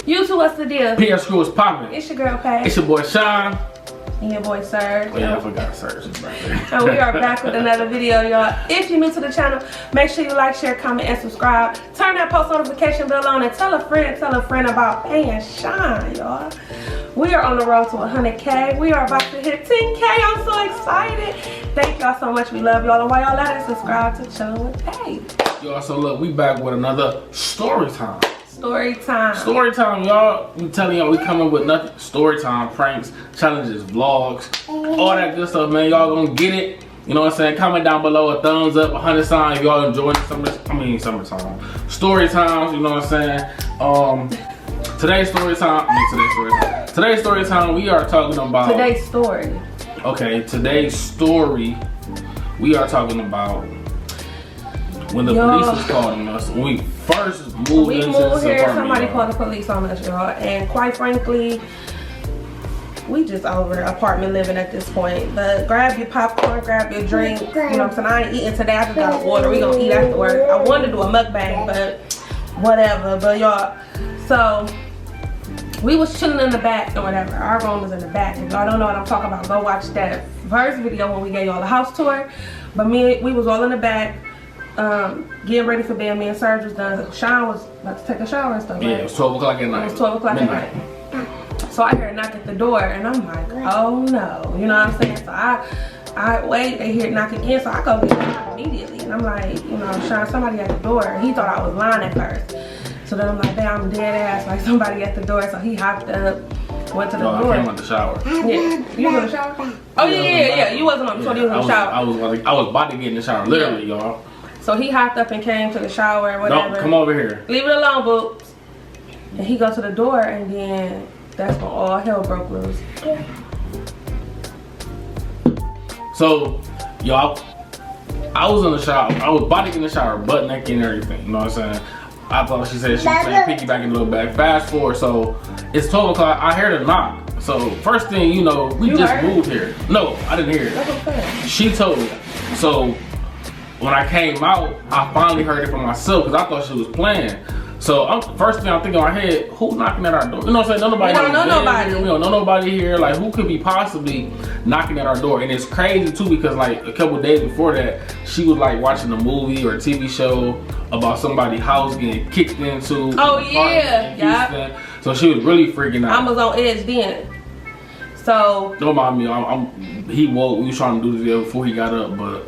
You two, what's the deal? PS Crew is popping. It's your girl, Pat. It's your boy, Shawn. And your boy, Serge. Oh, yeah, I forgot Serge is right there. And we are back with another video, y'all. If you're new to the channel, make sure you like, share, comment, and subscribe. Turn that post notification bell on and tell a friend about paying Shawn, y'all. We are on the road to 100K. We are about to hit 10K. I'm so excited. Thank y'all so much. We love y'all. And while y'all at it, subscribe to Chillin' with Paige. Y'all, so look, we back with another story time. Story time. Story time, y'all. We telling y'all we coming with nothing. Story time, pranks, challenges, vlogs, all that good stuff, man. Y'all gonna get it. You know what I'm saying? Comment down below a thumbs up, 100 sign if y'all enjoying summertime. Story times, you know what I'm saying? Today's story time, we are talking about today's story. Okay, today's story, we are talking about when the police was calling us. When we first moved into this here, apartment, somebody called the police on us, y'all. And quite frankly, we just over apartment living at this point. But grab your popcorn, grab your drink. You know what I'm saying? I ain't eating today. I just got water. We gonna eat afterwards. I wanted to do a mukbang, but whatever. But y'all, so we was chilling in the back or whatever. Our room was in the back. If y'all don't know what I'm talking about, go watch that first video when we gave y'all the house tour. But we was all in the back, getting ready for bed. Me and Serge was done. Shawn was about to take a shower and stuff. Yeah, right? it was 12 o'clock at night. It was 12 o'clock at night. So I hear a knock at the door, and I'm like, oh no, you know what I'm saying? So I wait, they hear it knock again, so I go get Shawn immediately. And I'm like, you know, Shawn, somebody at the door. And he thought I was lying at first. So then I'm like, damn, I'm dead ass, like somebody at the door. So he hopped up, went to the door. I came out the shower. Yeah, you was in the shower? Oh yeah, you wasn't on the toilet, you was in the shower. I was about to get in the shower, literally, y'all. So he hopped up and came to the shower or whatever. No, come over here. Leave it alone, boots. And he goes to the door, and then that's when all hell broke loose. So, y'all, I was in the shower. I was about to get in the shower, butt naked and everything. You know what I'm saying? I thought she said she was playing piggyback in a little bag. Fast forward, so it's 12 o'clock. I heard a knock. So first thing you know, we just moved here. No, I didn't hear it. She told me. So when I came out, I finally heard it for myself because I thought she was playing. So first thing I'm thinking in my head, who's knocking at our door? You know what I'm saying? We don't know nobody. We don't know nobody here. Like, who could be possibly knocking at our door? And it's crazy too because like a couple days before that, she was like watching a movie or a TV show about somebody's house getting kicked into. Oh yeah, yeah. So she was really freaking out. I was on edge then. So don't mind me. He woke. We was trying to do the video before he got up, but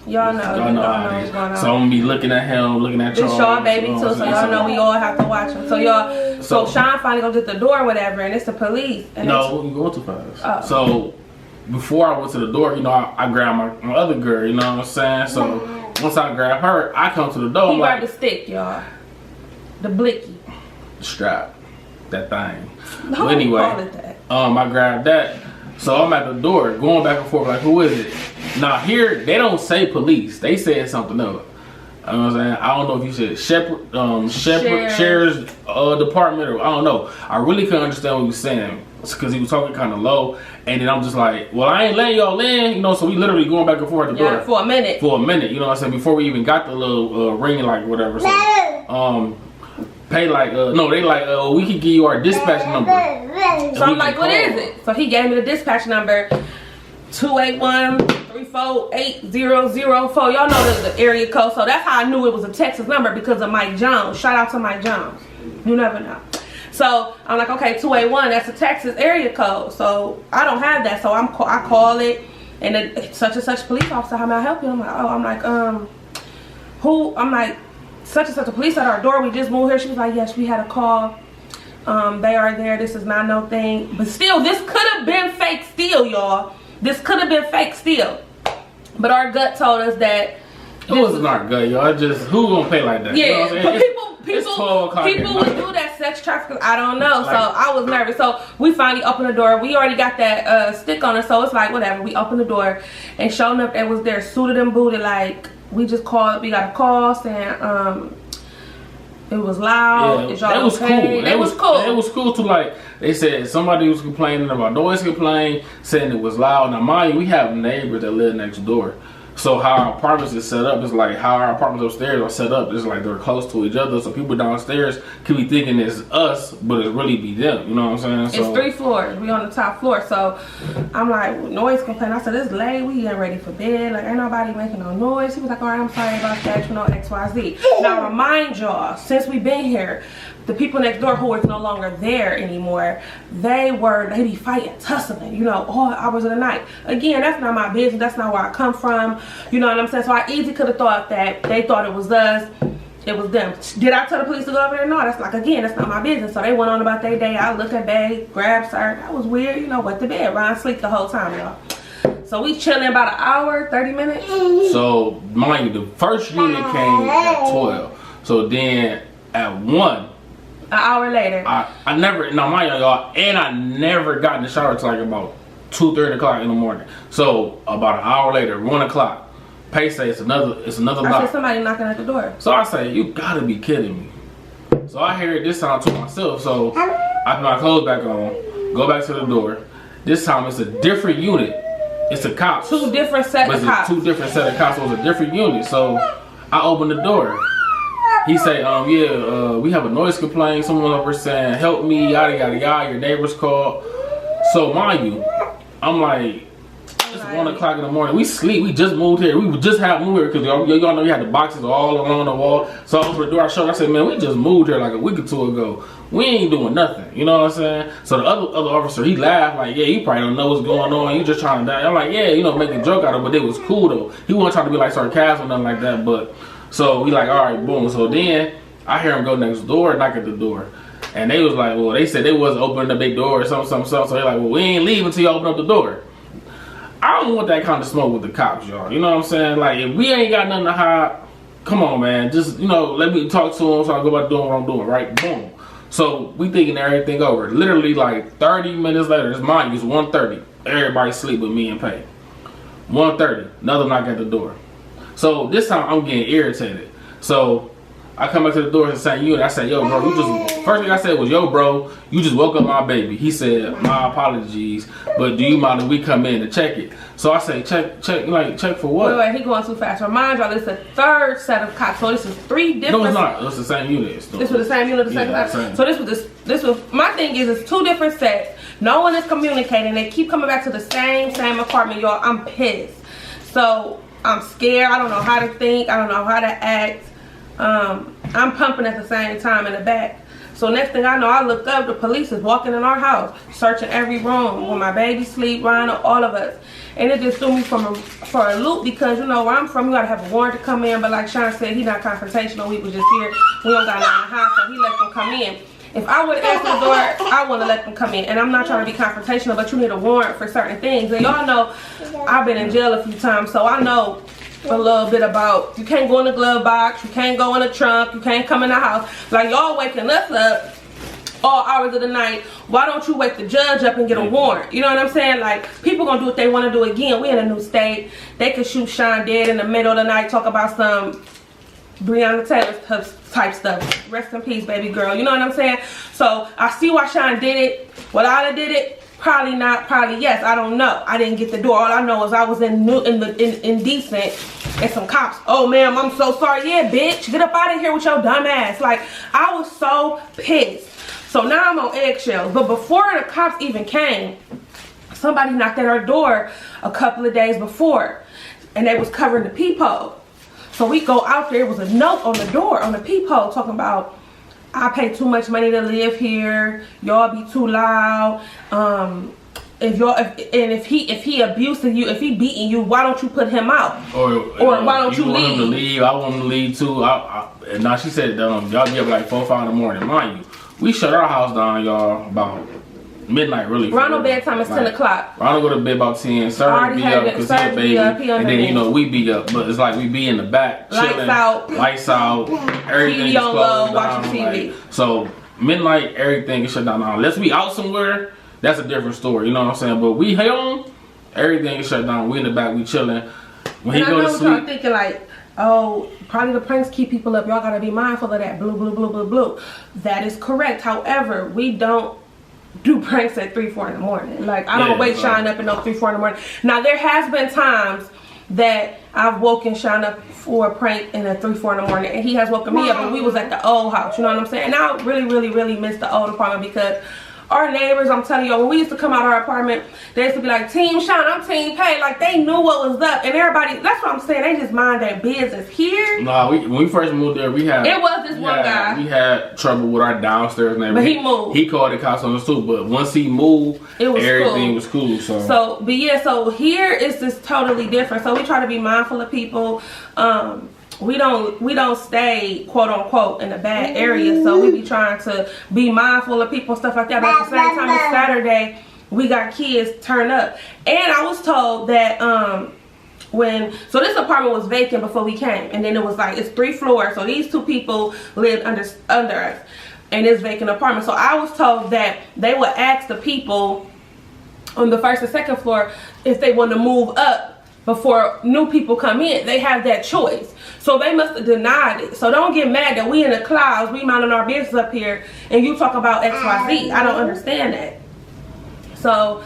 y'all know what's going on. So I'm gonna be looking at him, looking at y'all. It's Shawn baby too, so y'all know we all have to watch him. So y'all, so Shawn finally goes to the door or whatever, and it's the police. And no, you going too fast. Oh. So before I went to the door, you know, I grabbed my other girl. You know what I'm saying? So once I grab her, I come to the door. He grabbed the stick, y'all. The blicky. The strap. That thing. No, but anyway, call it that. I grabbed that. So I'm at the door, going back and forth, like, who is it? Now here, they don't say police. They said something else. You know what I'm saying? I don't know if you said Sheriff's Department, or I don't know. I really couldn't understand what he was saying because he was talking kind of low. And then I'm just like, well, I ain't letting y'all in, you know, so we literally going back and forth at the door. For a minute. For a minute, you know what I'm saying? Before we even got the little ring, like, whatever. So, pay like, no, they like, we can give you our dispatch number. So I'm like, what is it? So he gave me the dispatch number, 281-348-004. Y'all know the area code. So that's how I knew it was a Texas number, because of Mike Jones. Shout out to Mike Jones. You never know. So I'm like, okay, 281, that's a Texas area code. So I don't have that. So I call it, and then such and such police officer, how may I help you? I'm like, oh, I'm like, who? I'm like, such and such a police at our door. We just moved here. She was like, yes, we had a call. They are there. This is not no thing. But still, this could have been fake still, y'all. This could have been fake still. But our gut told us that. It wasn't our gut, y'all. Just, who gonna pay like that? Yeah, you know what I'm but people would do that sex trafficking. I don't know. So I was nervous. So we finally opened the door. We already got that stick on it. So it's like, whatever. We opened the door, and sure enough, it was there suited and booted. Like, we just called. We got a call saying it was loud. Yeah, that was cool. It was cool. It was cool too. Like, they said somebody was complaining about noise complaint, saying it was loud. Now mind you, we have neighbors that live next door. So how our apartments is set up is like how our apartments upstairs are set up. It's like they're close to each other, so people downstairs can be thinking it's us, but it really be them. You know what I'm saying? So, it's 3 floors. We on the top floor, so I'm like, noise complaint. I said, it's late. We getting ready for bed. Like, ain't nobody making no noise. He was like, all right, I'm sorry about that. You know, XYZ. Now remind y'all, since we've been here, the people next door who is no longer there anymore, they be fighting, tussling, you know, all hours of the night. Again, that's not my business. That's not where I come from. You know what I'm saying? So I easily could have thought that they thought it was us. It was them. Did I tell the police to go over there? No, that's like, again, that's not my business. So they went on about their day. I looked at babe, grabbed her. That was weird. You know, went to bed. Ron sleep the whole time, y'all. So we chilling about an hour, 30 minutes. So, mind you, the first unit came at 12. So then at 1. An hour later. I never, no, mind y'all, and I never got in the shower till like about 2:30 o'clock in the morning. So about an hour later, 1 o'clock, Pay say it's another I knock. said somebody knocking at the door. So I say, you gotta be kidding me. So I hear it this time to myself. So I put my clothes back on, go back to the door. This time it's a different unit. It's the cops. 2 different set of cops. 2 different set of cops. So it's a different unit. So I open the door. He say, we have a noise complaint. Someone up here saying, help me, yada, yada, yada. Your neighbors called. So, mind you, I'm like, it's 1 o'clock in the morning. We sleep. We just moved here. We just have moved here because y'all know we had the boxes all along the wall. So I opened the door. I showed. I said, man, we just moved here like a week or 2 ago. We ain't doing nothing. You know what I'm saying? So the other officer, he laughed like, yeah, you probably don't know what's going on. You just trying to die. I'm like, yeah, you know, make a joke out of it. But it was cool, though. He wasn't trying to be like sarcastic or nothing like that. But so we like, all right, boom. So then I hear him go next door, knock at the door. And they was like, well, they said they wasn't opening the big door or something. So they're like, well, we ain't leaving until you open up the door. I don't want that kind of smoke with the cops, y'all. You know what I'm saying? Like, if we ain't got nothing to hide, come on, man. Just, you know, let me talk to him so I go about doing what I'm doing, right? Boom. So we thinking everything over. Literally, like, 30 minutes later, it's mine. It's 1:30. Everybody sleep with me and Pay. 1:30. Another knock at the door. So this time, I'm getting irritated. So I come back to the door and say, I said, yo, bro, first thing I said was, yo, bro, you just woke up my baby. He said, my apologies, but do you mind if we come in to check it? So I say, check for what? Wait, he going too fast. Remind y'all, this is the 3rd set of cops. So this is 3 different. No, it's not. It's the same unit. This was the same unit, the second time. So this was my thing is it's 2 different sets. No one is communicating. They keep coming back to the same apartment, y'all. I'm pissed. So I'm scared. I don't know how to think. I don't know how to act. I'm pumping at the same time in the back. So next thing I know, I look up, the police is walking in our house, searching every room where my baby sleep, Rhino, all of us. And it just threw me for a loop because, you know, where I'm from, you gotta have a warrant to come in. But like Shawn said, he not confrontational. We was just here. We don't got nothing in the house, so he let them come in. If I would have answered the door, I wouldn't have let them come in. And I'm not trying to be confrontational, but you need a warrant for certain things. And y'all know I've been in jail a few times, so I know a little bit about you can't go in the glove box, you can't go in the trunk, you can't come in the house. Like, y'all waking us up all hours of the night. Why don't you wake the judge up and get a warrant? You know what I'm saying? Like, people gonna do what they want to do again. We in a new state. They could shoot Shawn dead in the middle of the night, talk about some Breonna Taylor type stuff. Rest in peace, baby girl. You know what I'm saying? So I see why Shawn did it. Would I have did it? Probably not, probably yes. I don't know. I didn't get the door. All I know is I was indecent and some cops. Oh, ma'am, I'm so sorry. Yeah, bitch, get up out of here with your dumb ass. Like, I was so pissed. So now I'm on eggshells. But before the cops even came, somebody knocked at our door a couple of days before, and they was covering the peephole. So we go out there. It was a note on the door, on the peephole, talking about, I pay too much money to live here. Y'all be too loud. If he abusing you, if he beating you, why don't you put him out? Or why don't you leave? Want him to leave? I want him to leave too. And now she said, y'all be up like 4 or 5 in the morning. Mind you, we shut our house down, y'all, about midnight, really. Ronald bedtime is 10 o'clock. Ronald go to bed about 10. Sir be up because he a baby. And then, you know, we be up. But it's like we be in the back, chilling. Lights out. Everything is closed down. Watching TV. Like, so, midnight, everything is shut down. Now, unless we out somewhere, that's a different story. You know what I'm saying? But we home, everything is shut down. We in the back, we chilling. When he go to sleep. I'm thinking like, oh, probably the pranks keep people up. Y'all gotta be mindful of that. Blue, blue, blue, blue, blue. That is correct. However, we don't do pranks at 3, 4 in the morning. Like, I don't wake Shawn up at no 3, 4 in the morning. Now, there has been times that I've woken Shawn up for a prank in 3, 4 in the morning, and he has woken me up, and we was at the old house, you know what I'm saying? And I really miss the old apartment, because our neighbors, I'm telling you, when we used to come out of our apartment, they used to be like, Team Shawn, I'm Team Pay. Like, they knew what was up. And everybody, that's what I'm saying, they just mind their business. Here, no, when we first moved there, we had... It was this one guy. We had trouble with our downstairs neighbor. But he moved. He called the cops on us too, but once he moved, everything was cool. So, but yeah, so here is just totally different. So we try to be mindful of people. We don't stay, quote unquote, in a bad area, so we be trying to be mindful of people and stuff like that. But at the same time, it's Saturday, we got kids turn up, and I was told that so this apartment was vacant before we came, and then it was like, it's 3 floors, so these 2 people lived under us, and it's vacant apartment. So I was told that they would ask the people on the 1st and 2nd floor if they want to move up before new people come in. They have that choice. So they must have denied it. So don't get mad that we in the clouds, we minding our business up here, and you talk about XYZ. I don't understand that. So,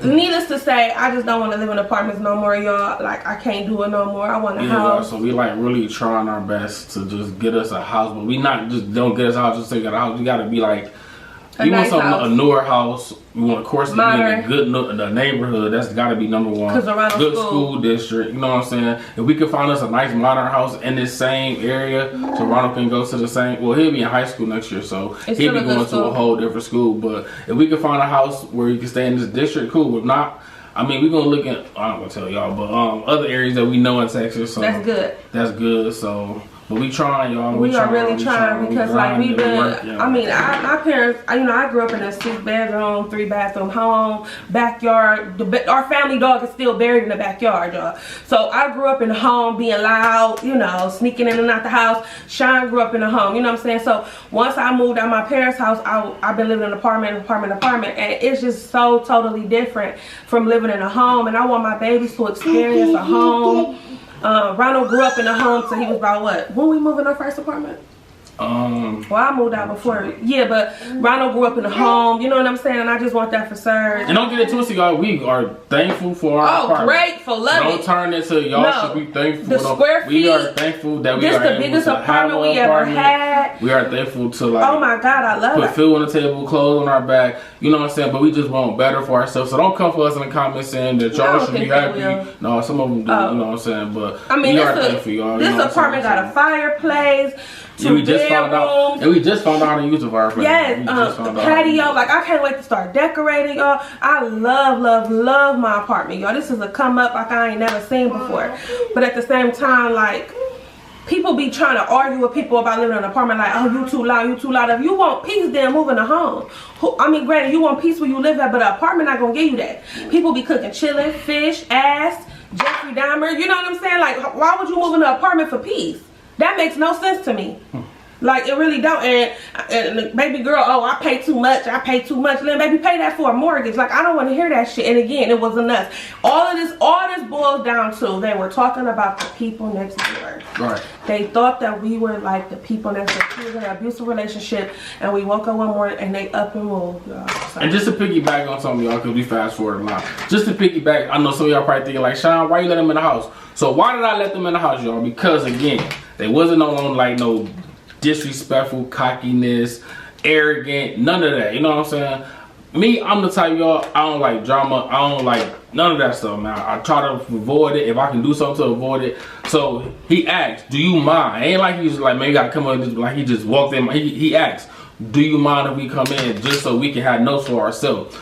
needless to say, I just don't want to live in apartments no more, y'all. Like, I can't do it no more. I want a house. So we like really trying our best to just get us a house, but we not just don't get us a house just to get a house. We gotta be like, you want a newer house. You want, of course, to be in a good neighborhood. That's got to be number one. Good school district. You know what I'm saying? If we could find us a nice modern house in this same area, so Ronald can go to the same. Well, he'll be in high school next year, so he'll be going to a whole different school. But if we could find a house where you can stay in this district, cool. If not, I mean, we're gonna look at. I'm not gonna tell y'all, but other areas that we know in Texas. So that's good. That's good. So. But we trying, y'all. We are really trying because, like, we've been. I mean, my parents. I grew up in a 6-bedroom, 3-bathroom home, backyard. Our family dog is still buried in the backyard, y'all. So I grew up in the home, being loud, you know, sneaking in and out the house. Shawn grew up in the home, you know what I'm saying? So once I moved out of my parents' house, I've been living in an apartment, and it's just so totally different from living in a home. And I want my babies to experience a home. Ronald grew up in a home, so he was about what? When we moved in our first apartment? Well, I moved out before. Yeah, but Ronald grew up in a home. You know what I'm saying? And I just want that for Serge. And don't get it twisted, y'all. We are thankful for our apartment. Grateful. Love it. Don't turn it to y'all should be thankful. The square feet. We are thankful that we are the biggest apartment we ever had. We are thankful to, like, oh my God, I love it. Put food on the table, clothes on our back. You know what I'm saying? But we just want better for ourselves. So don't come for us in the comments saying that y'all should be happy. No, some of them do. You know what I'm saying? But I mean, we are thankful, y'all. This apartment got a fireplace. Yeah, we just found out. And we just found out how to use the fireplace. Yes, the patio. Like, I can't wait to start decorating, y'all. I love my apartment, y'all. This is a come up like I ain't never seen before. But at the same time, like, people be trying to argue with people about living in an apartment, like, oh, you too loud, you too loud. If you want peace, then move in a home. I mean, granted, you want peace where you live at, but an apartment not gonna give you that. People be cooking chilling, fish, ass, Jeffrey Dahmer. You know what I'm saying? Like, why would you move in an apartment for peace? That makes no sense to me. Like, it really don't. And baby girl, oh, I pay too much. Then baby, pay that for a mortgage. Like, I don't want to hear that shit. And again, it wasn't us. All this boils down to they were talking about the people next door. Right. They thought that we were like the people next door. We was in an abusive relationship, and we woke up one morning and they up and moved, y'all. So. And just to piggyback on some of y'all, because we fast forward a lot. Just to piggyback, I know some of y'all probably thinking like, Shawn, why you let them in the house? So why did I let them in the house, y'all? Because again, they wasn't on like no disrespectful, cockiness, arrogant, none of that. You know what I'm saying? Me, I'm the type, y'all, I don't like drama. I don't like none of that stuff, man. I try to avoid it if I can do something to avoid it. So he asked, do you mind? It ain't like he's like, man, you gotta come in, like he just walked in. He asked, do you mind if we come in just so we can have notes for ourselves?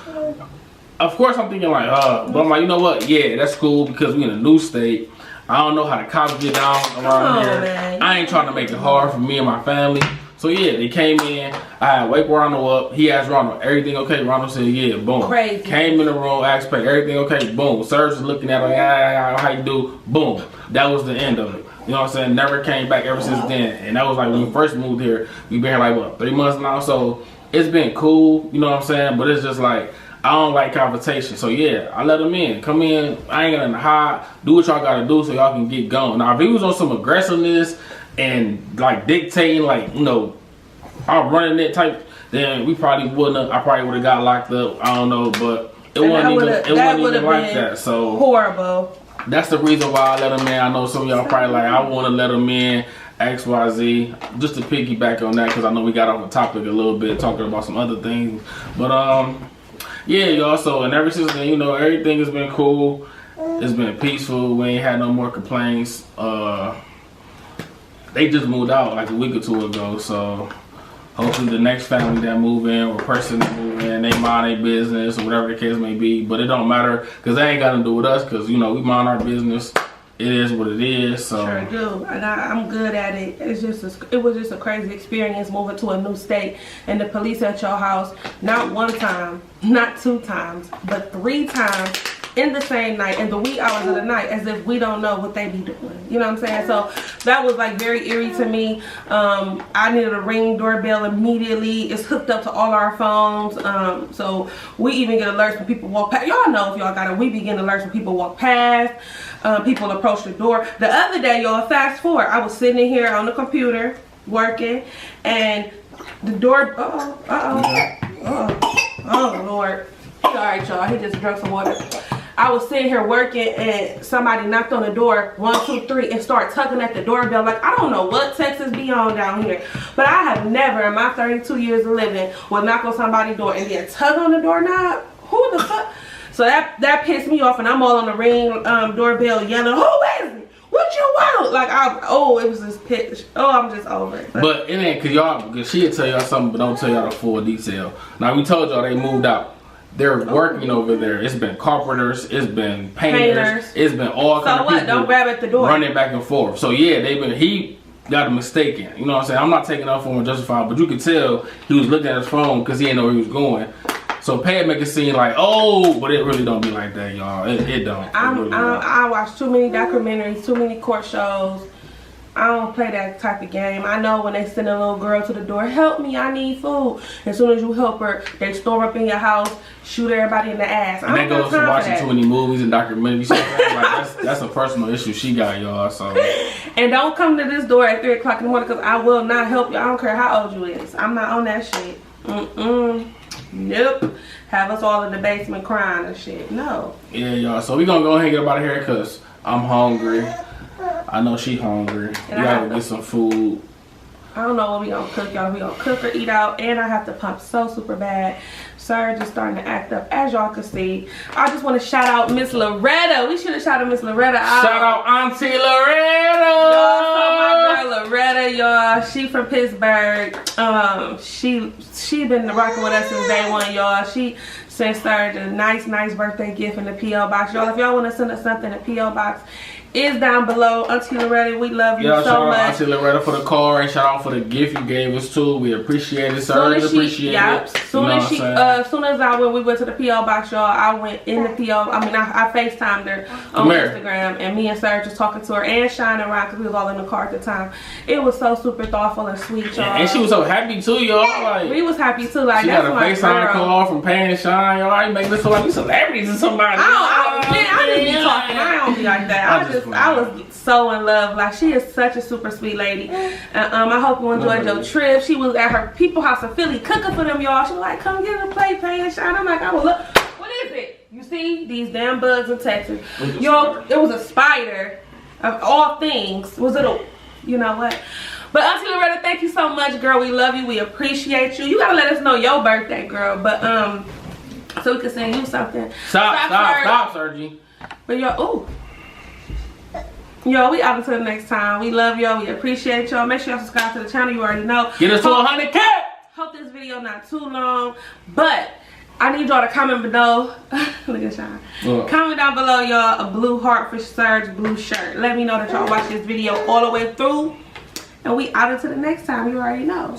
Of course I'm thinking like, but I'm like, you know what? Yeah, that's cool because we in a new state. I don't know how the cops get down around here. Man. I ain't trying to make it hard for me and my family. So yeah, they came in. I wake Ronald up. He asked Ronald, everything okay? Ronald said, yeah, boom. Crazy. Came in the room, asked, everything okay? Boom. Serge was looking at him, how you do? Boom. That was the end of it. You know what I'm saying? Never came back ever since then. And that was like when we first moved here. We've been here like, what, 3 months now? So it's been cool, you know what I'm saying? But it's just like, I don't like confrontation. So yeah, I let them in. Come in. I ain't gonna hide. Do what y'all gotta do so y'all can get going. Now if he was on some aggressiveness and like dictating, like, you know, I'm running it type, then we probably wouldn't have, I probably would have got locked up. I don't know, but it wasn't even like that. So horrible. That's the reason why I let him in. I know some of y'all probably like, I want to let him in, XYZ. Just to piggyback on that, because I know we got off the topic a little bit, talking about some other things. But yeah, y'all. So, and ever since then, you know, everything has been cool. It's been peaceful. We ain't had no more complaints. They just moved out like a week or two ago. So, hopefully the next family that move in or person that move in, they mind their business or whatever the case may be. But it don't matter because they ain't got to do with us because, you know, we mind our business. It is what it is. So sure do, and I'm good at it. It was just a crazy experience moving to a new state and the police at your house, not one time, not 2 times, but 3 times in the same night, in the wee hours of the night, as if we don't know what they be doing. You know what I'm saying? So that was like very eerie to me. I needed a Ring doorbell immediately. It's hooked up to all our phones. So we even get alerts when people walk past. Y'all know if y'all got it, we be getting alerts when people walk past. People approach the door. The other day, y'all, fast forward, I was sitting in here on the computer working, and the door. Oh Lord. All right, y'all. He just drank some water. I was sitting here working and somebody knocked on the door, 1, 2, 3, and started tugging at the doorbell. Like, I don't know what Texas be on down here, but I have never in my 32 years of living would knock on somebody's door and then tug on the doorknob. Who the fuck? So that pissed me off, and I'm all on the Ring doorbell yelling, "Who is it? What you want?" Like, it was this pitch. Oh, I'm just over it. But it ain't because she'll tell y'all something, but don't tell y'all the full detail. Now, we told y'all they moved out. They're working over there. It's been carpenters, it's been painters. It's been all kinds of people. So what? Don't grab at the door. Running back and forth. So yeah, he got a mistaken. You know what I'm saying? I'm not taking up for him justified, but you could tell he was looking at his phone because he didn't know where he was going. So pay it make it seem like, oh, but it really don't be like that, y'all. It don't. I watch too many documentaries, too many court shows. I don't play that type of game. I know when they send a little girl to the door, "Help me, I need food." As soon as you help her, they storm up in your house, shoot everybody in the ass. And that goes to watching too many movies and documentaries. Like, that's a personal issue she got, y'all. So. And don't come to this door at 3 o'clock in the morning because I will not help you. I don't care how old you is. I'm not on that shit. Nope. Have us all in the basement crying and shit. No. Yeah, y'all. So we gonna go ahead and get up out of here because I'm hungry. I know she hungry. We gotta get some food. I don't know what we gonna cook, y'all. We gonna cook or eat out, and I have to pump so super bad. Surge is starting to act up, as y'all can see. I just want to shout out Miss Loretta. We should have shouted Miss Loretta out. Shout out Auntie Loretta. Y'all saw my girl Loretta, y'all. She from Pittsburgh. She been rocking with us since day 1, y'all. She sent Surge a nice birthday gift in the P.O. box, y'all. If y'all want to send us something, the P.O. box is down below. Auntie Loretta, we love you so much. Shout out Auntie Loretta for the call and shout out for the gift you gave us too. We appreciate it, sir. Appreciate it. Soon as when we went to the P.O. box, y'all, I went in the P.O. I FaceTimed her on Instagram, and me and Sarah just talking to her and Shawn and Ron because we was all in the car at the time. It was so super thoughtful and sweet, y'all. And she was so happy too, y'all. Like, we was happy too. Like, she got a FaceTime call from Pan and Shawn, y'all. You make this feel like we celebrities or somebody. I just be talking. I don't be like that. I was so in love. Like, she is such a super sweet lady. I hope you enjoyed your trip. She was at her people house in Philly cooking for them, y'all. She was like, "Come get a plate, Pan and Shawn." I'm like, "I will look. What is it? You see these damn bugs in Texas?" Yo, it was a spider. Of all things, was it a? You know what? But Auntie Loretta, thank you so much, girl. We love you. We appreciate you. You gotta let us know your birthday, girl. But so we can send you something. Stop, Sergi. But yo, we out until the next time. We love y'all. We appreciate y'all. Make sure y'all subscribe to the channel. You already know. Get us to 100K. Hope this video not too long, but I need y'all to comment below. Look at Shawn. Comment down below, y'all, a blue heart for Surge blue shirt. Let me know that y'all watch this video all the way through. And we out until the next time. You already know.